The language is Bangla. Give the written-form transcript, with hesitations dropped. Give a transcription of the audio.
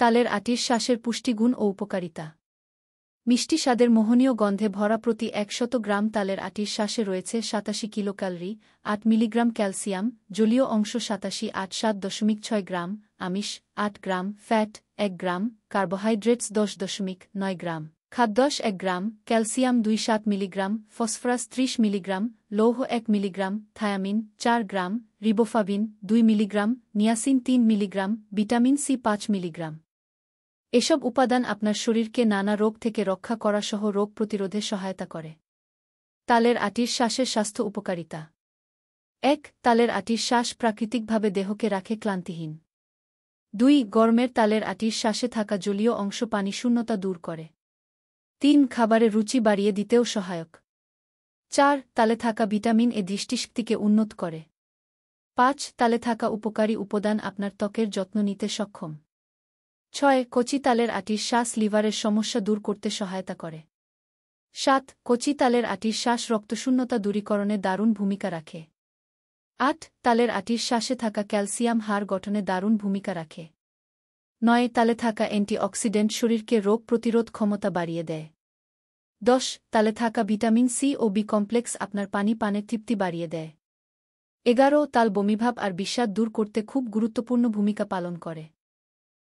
তালের আটির শ্বাসের পুষ্টিগুণ ও উপকারিতা। মিষ্টি স্বাদের মোহনীয় গন্ধে ভরা প্রতি ১০০ গ্রাম তালের আটির শ্বাসে রয়েছে ৮৭ কিলোক্যালরি, ৮ মিলিগ্রাম ক্যালসিয়াম, জলীয় অংশ ৮৭.৮.৬ গ্রাম, আমিষ ৮ গ্রাম, ফ্যাট ১ গ্রাম, কার্বোহাইড্রেটস ১০.৯ গ্রাম, খাদ্যাঁশ ১ gram, calcium ২৭ milligram, phosphorus ৩০ milligram, লৌহ ১ milligram, thiamine ৪ gram, riboflavin ২ milligram, niacin ৩ milligram, vitamin C ৫ milligram. এসব উপাদান আপনার শরীরকে নানা রোগ থেকে রক্ষা করা সহ রোগ প্রতিরোধে সহায়তা করে। তালের আটির শ্বাসের স্বাস্থ্য উপকারিতা। ১. তালের আটির শ্বাস প্রাকৃতিকভাবে দেহকে রাখে ক্লান্তিহীন। ২. গরমের তালের আটির শ্বাসে থাকা জলীয় অংশ পানি শূন্যতা দূর করে। ৩. খাবারের রুচি বাড়িয়ে দিতেও সহায়ক। ৪. তালে থাকা ভিটামিন এ দৃষ্টিশক্তিকে উন্নত করে। ৫. তালে থাকা উপকারী উপাদান আপনার ত্বকের যত্ন নিতে সক্ষম। ৬. কচি তালের আটির শ্বাস লিভারের সমস্যা দূর করতে সহায়তা করে। ৭. কচি তালের আটির শ্বাস রক্তশূন্যতা দূরীকরণে দারুণ ভূমিকা রাখে। ৮. তালের আটির শ্বাসে থাকা ক্যালসিয়াম হাড় গঠনে দারুণ ভূমিকা রাখে। ৯. তালে থাকা অ্যান্টিঅক্সিডেন্ট শরীরকে রোগ প্রতিরোধ ক্ষমতা বাড়িয়ে দেয়। ১০. তালে থাকা ভিটামিন সি ও বি কমপ্লেক্স আপনার পানি পানের তৃপ্তি বাড়িয়ে দেয়। ১১. তাল বমিভাব আর বিস্বাদ দূর করতে খুব গুরুত্বপূর্ণ ভূমিকা পালন করে।